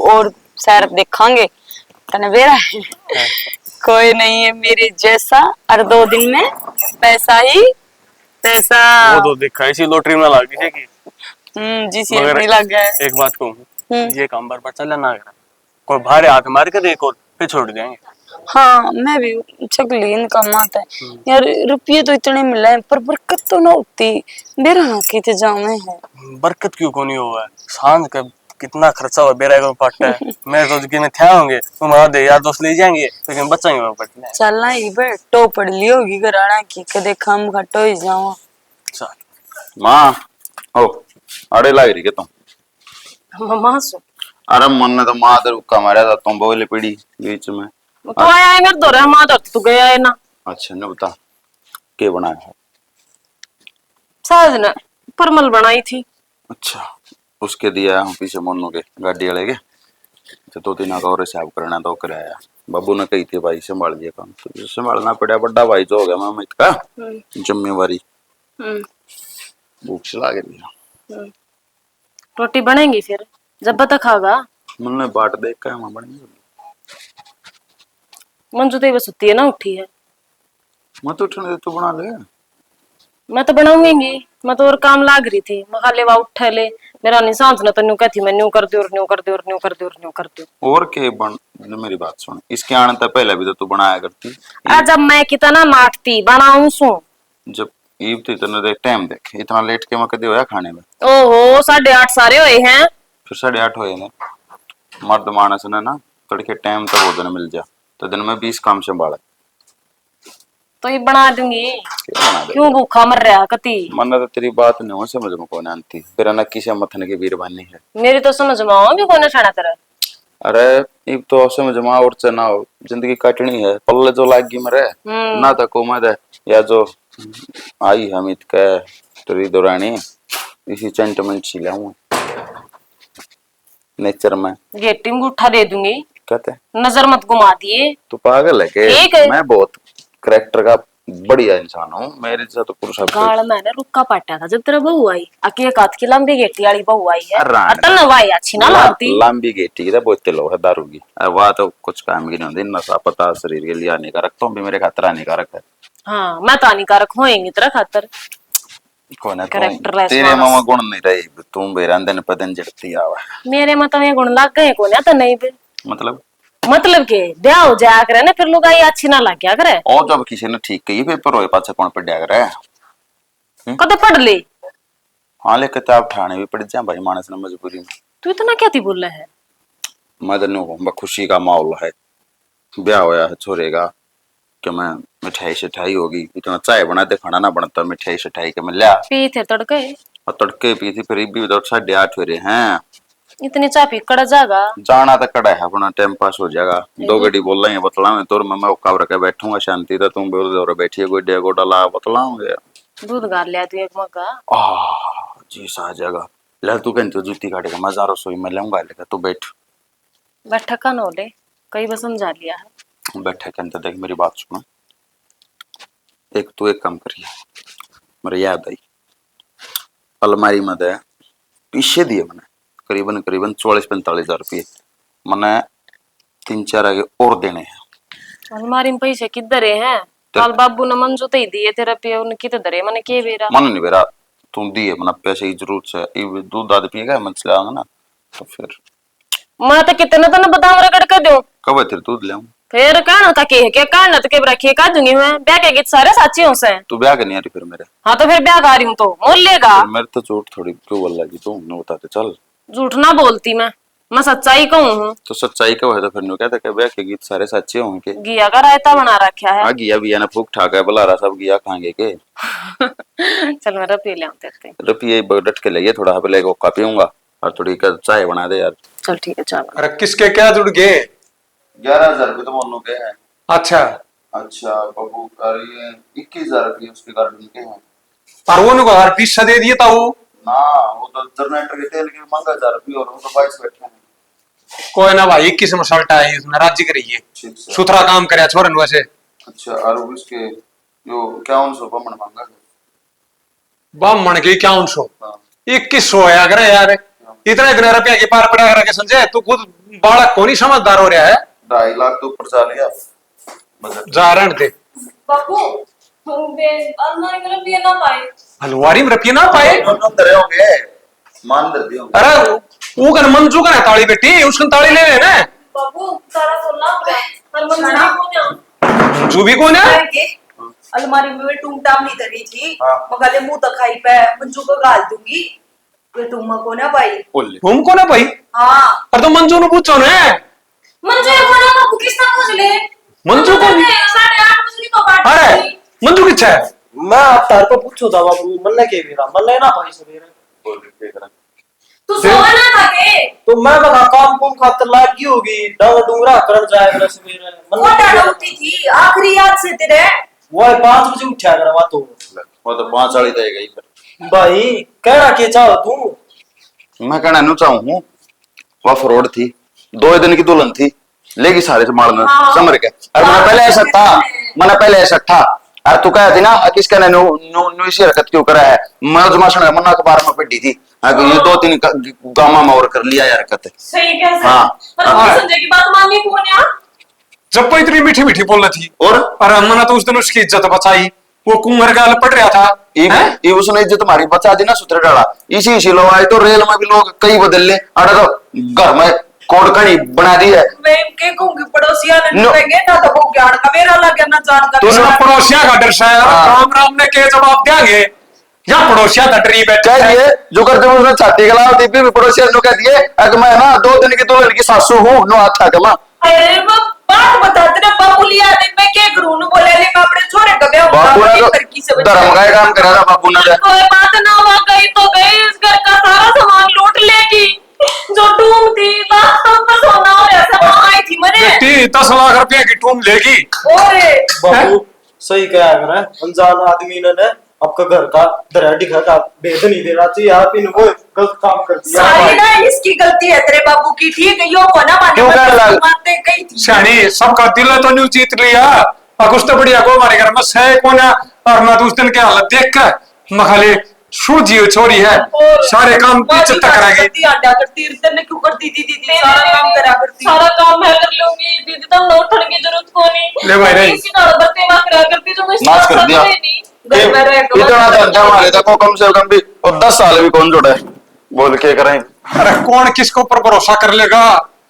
B: और सैर देखांगे तने बेरा कोई नहीं है मेरे जैसा और 2 दिन में पैसा ही पैसा
E: वो तो देखा इसी लॉटरी में लग गई है कि
B: जी सी नहीं लग गया है।
E: एक बात कहूँ ये काम बार बार चलना ना करा कोई भारे हाथ मार के देख और फिर छोड़ देंगे
F: हाँ मैं भी चकलीन कमाता है यार, रुपये तो इतने मिले हैं पर बरकत तो ना होती। मेरा ना कितने जामे है।
E: बरकत क्यों को नहीं हुआ है? सांझ का कितना खर्चा हुआ बेरा को पट्टा है। मैं तो जिसके में थे होंगे तुम आ दे यार दोस्त ले जाएंगे लेकिन बचाएंगे वो पट्टा।
F: चलना ही बे टो पड़ ली होगी घराना की कदे खम खटो ही जाओ।
E: चल
D: माँ ओ अड़े लाग रही के तुम?
G: मम्मा सो
D: अरे मन ने तो माँ दर रुका मारा था तुम बोले पीड़ी बीच में।
G: तो आया है मेरे दो माँ दर तू गया है ना।
D: अच्छा न बता क्या बनाया है?
G: साज ने परमल बनाई थी।
D: अच्छा उसके दिया हम पीछे मोनू के गाड़ी वाले के तो 2-3 का और हिसाब करना तो कराया। बाबू ने कही थी भाई संभाल दिया काम तो संभालना पड़ा। बड़ा भाई जो हो गया मैं इसका जिम्मेवारी। भूख से लागे दिया।
G: रोटी बनेगी फिर जब बता खागा।
D: मैंने बाट देख का हम बनेगी।
G: मंजू तो बस सुती है ना उठी है।
D: मैं तो उठने दे तू बना ले।
G: मैं तो बनाऊंगी। मैं तो और काम लाग रही थी। मैं खा ले वा उठे ले मेरा निशान ना तो न्यू कहती मैं न्यू कर दे और न्यू कर दे और न्यू कर दे और न्यू कर दे।
D: और के बन मेरी बात सुन इसके आने तक पहले भी तो तू बनाया करती।
G: जब मैं कितना माटती बनाऊं सू।
D: जब ईब थी तो देख टाइम देख इतना लेट के मैं कदे होया खाने में।
G: ओहो 8:30 सारे हुए हैं।
D: फिर 8:30 होए ने मर्द मानस ने ना तड़के टाइम तक वो दिन मिल जा तो दिन में 20 काम संभाला।
G: तो ये बना दूंगी।
D: बना दे
G: क्यों भूखा मर रहा कति।
D: मन तो तेरी बात नहीं हो समझ में कौन आती तेरा ना किसी मथन की वीरबानी है।
G: मेरी तो समझ में आओ भी कौन खाना तेरा।
D: अरे ईब तो समझ में और चना हो जिंदगी काटनी है पल्ले जो लागी मरे ना तो कोमद है या जो आई हमिद का तेरी दौरानी इसी सेंटिमेंट सी लाऊं नेचर में
G: गेटी में उठा दे दूंगी।
D: कहते
G: नजर मत घुमा दिए।
D: तू पागल है
G: ठीक
D: के
G: है।
D: मैं बहुत करेक्टर का बढ़िया इंसान हूँ मेरे जैसा तो पुरुष
G: गाल मैंने रुक्का पाटा था जब तेरा बहू आई आके एक हाथ की लंबी गेटी वाली बहू आई है।
D: रान।
G: अतन नवाई अच्छी ना लगती।
D: लंबी गेटी की बहुत तेलो है दारू की वह तो कुछ काम की नहीं होती नशा पता शरीर के लिए हानिकारक तो भी मेरे खातर हानिकारक है।
G: हाँ मैं तो हानिकारक होएंगी तेरा खातर।
D: कौन है
G: Characterless
D: तेरे
G: मानस।
D: मामा गुण नहीं रही तुम बेरान दिन पदन जड़ती आवा
G: मेरे में तो ये गुण लग गए को तो नहीं भी।
D: मतलब
G: के ब्याह हो जाया करे ना फिर लोग आई अच्छी ना लग गया करे।
D: और जब किसी ने ठीक कही पेपर होए पाछे कौन पढ़ करे
G: कदे पढ़ ले।
D: हाँ ले किताब ठाने भी पड़ जा भाई मानस ने मजबूरी में।
G: तू इतना क्या थी बोल रहा है।
D: मदन खुशी का माहौल है ब्याह होया है छोरे का कि मैं मिठाई शिठाई होगी इतना चाय बना दे खाना ना बनता मिठाई शिठाई के मैं लिया
G: पी थे तड़के।
D: और तड़के पी थी फिर भी तो 8:30 हो रहे हैं।
G: इतनी चाय पी कड़ा जागा।
D: जाना तो कड़ा है अपना टाइम पास हो जाएगा 2 घड़ी बोल रहे हैं बतलाऊं तो मैं कवर के बैठूंगा शांति तो तुम बोल बैठिए गोडे गोडा ला बतलाऊंगे।
G: दूध गार लिया तू एक मग्गा।
D: जी सा जगह ले तू कहती तो जूती काटेगा मजा रसोई में लाऊंगा लेकर तू बैठ।
G: बैठा का नो ले कई बार समझा लिया है।
D: बैठे कहते देख मेरी बात सुनो एक तू एक काम करिए मेरे याद आई अलमारी में दे पीछे दिए मैंने करीबन 44-45 हजार रुपये मैंने 3-4 आगे और देने हैं।
G: अलमारी में पैसे किधर हैं। कल बाबू ने मंजू तो ही दिए तेरा पे उन किधर दरे मैंने के बेरा
D: मन नहीं बेरा तुम दिए मैंने पैसे की जरूरत है दूध दाद पिएगा मन से आऊंगा ना तो फिर
G: मैं तो कितने तो ना बताऊं रगड़ के दूं।
D: कब तेरे दूध ले
G: फिर कहना था के कहना तो के रखिए का दूंगी मैं ब्याह के गीत सारे साची हो से।
D: तू ब्याह करनी आ रही फिर मेरे।
G: हाँ तो फिर ब्याह कर रही हूँ तो मोल लेगा।
D: मेरे तो झूठ थोड़ी क्यों बोल लगी तू न बताते चल।
G: झूठ ना बोलती मैं सच्चाई कहूँ हूँ।
D: तो सच्चाई का है तो फिर कहता कि ब्याह के गीत सारे सच्चे होंगे।
G: घिया का रायता बना रखा है।
D: घिया बिया ने फूक ठाका है बुला रहा सब घिया खाएंगे के।
G: चल मेरा पी ले आते
D: रुपये डट के लिए थोड़ा पहले कोका पीऊंगा और थोड़ी चाय बना दे यार।
G: चल ठीक है चल।
A: अरे किसके क्या जुड़ गए?
D: 11,000 रुपये तो मोनू के हैं।
A: अच्छा
D: बबू का 21,000 रुपये उसके गार्डन के हैं।
A: और वो उनको हर पीस दे दिए था वो
D: ना वो तो जनरेटर के तेल के मांगा 1,000 रुपये और वो तो 22 बैठे हैं।
A: कोई ना भाई 21 में सल्टा है उसने राज्य करिए सुथरा काम करे छोरन वैसे।
D: अच्छा और उसके जो 5100 बमन मांगा है।
A: बामण के 5100
D: हाँ।
A: 2100 है अगर यार इतना रुपया के पार पड़ा कर समझे तू खुद बालक को नहीं समझदार हो रहा है।
D: 2.5 लाख तो ऊपर जा लिया
A: जा रन दे
G: बाबू अलमारी में रुपये ना पाए।
A: हलवारी में रुपये ना पाए
D: अंदर होंगे मान दे दियो।
A: अरे वो कन मंजू का ताली बेटी उसकन ताली ले लेना
G: बाबू तारा तो ना पर मंजू भी कौन है?
A: मंजू भी कौन है?
C: के अलमारी में टूम टाम नहीं धरी थी, मगाले मुंह तकाई पे मंजू को गाल दूंगी। वे टूमा को ना भाई।
A: तुम कौन है भाई?
C: हाँ
A: अरे तो मंजू ने पूछो ना।
G: मंजू ये कौन है? बाबू किसने पूछ ले?
A: मंजू कौन?
G: 8:30 बजे तो बात
A: अरे
G: थी।
A: मंजू किच्छा है?
E: मैं आप तार पर पूछो था बाबू मन्ने के भी रहा मन्ने ना भाई सवेरे
G: तू सोया ना था के?
E: तो मैं बता काम कुम खातर लागी होगी डंग डूंगरा करन जाएगा सवेरे
C: वो डाला उठी थी आखिरी याद से तेरे।
E: वो 5 बजे उठा करवा तो
D: वो तो 5 वाली तय गई फिर।
E: भाई कहना के चाहो तू?
D: मैं कहना नु चाहूं वह फ्रॉड थी, 2 दिन की दुल्हन थी, लेगी सारे से मारना समझ के। और मैंने पहले ऐसा था और तू कह थी ना किस कहने नु इसी हरकत क्यों करा है? मैं जमाशण मन्ना के बारे में पढ़ी थी ये 2-3 गामा में और कर लिया ये हरकत।
G: सही कह
D: हाँ।
G: पर संजय की बात माननी कौन है?
A: जब वो इतनी मीठी मीठी बोल रही थी
D: और
A: हमने तो उस दिन उसकी इज्जत बचाई। वो कुंवर गाल पड़ रहा था।
D: ये उसने इज्जत हमारी बचा दी ना सूत्र डाला। इसी लोग आए तो रेल में भी लोग कई बदल ले अरे तो घर में कोड कड़ी बना दी है।
C: मैं के कहूंगी पड़ोसिया ने कहेंगे ना तो वो ज्ञान का मेरा लगे ना जान का।
A: तो पड़ोसिया का डर है। राम राम ने के जवाब देंगे या पड़ोसिया डटरी बैठा
D: है जो करते उसने छाती गला होती फिर पड़ोसिया ने कह दिए अगर मैं ना 2 दिन की दुल्हन की सासू हूं नो आता के मां।
C: अरे वो बात बताते ना बाबू लिया दे मैं के करूं नु बोले ले मैं अपने छोरे का ब्याह
D: बाबू ने तो धर्म का काम करा था बाबू ने।
G: कोई बात ना हुआ गई तो गई इस घर का सारा सामान लूट लेगी जो टूम थी लास्ट तक तो सोना और ऐसा आई थी मने
A: 10 लाख रुपए की टूम लेगी।
C: ओरे
E: बाबू सही कहा कर अनजान आदमी ने आपका घर का दराड़ी घर का भेद नहीं देना चाहिए। आप इनको गलत काम कर दिया।
C: सारी ना इसकी गलती है तेरे बाबू की। ठीक है यो को ना
D: क्यों कर लाल?
C: मानते कही थी
A: शानी सबका दिल तो न्यू जीत लिया। कुछ तो बढ़िया को हमारे घर में सह कौन है और मैं तो उस दिन की हालत देख कर मखाली सूझी छोरी है सारे काम पीछे तक करेंगे।
C: आडा करती तेरे क्यों करती थी दीदी सारा काम करा करती।
G: सारा काम मैं कर लूंगी दीदी तुम न उठने की जरूरत को नहीं।
A: ले भाई नहीं
G: इसी नाल बत्ते मां करा करती जो मैं
D: माफ कर दिया। इतना धंधा हमारे तक कम से कम भी और 10 साल भी कौन जोड़ा है बोल के करें।
A: अरे कौन किसके ऊपर भरोसा कर लेगा?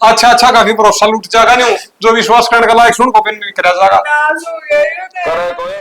A: अच्छा का भी भरोसा लूट जाएगा नहीं जो विश्वास करने का लायक सुन को भी नहीं करा जाएगा।
C: नाश हो गए
D: करे कोई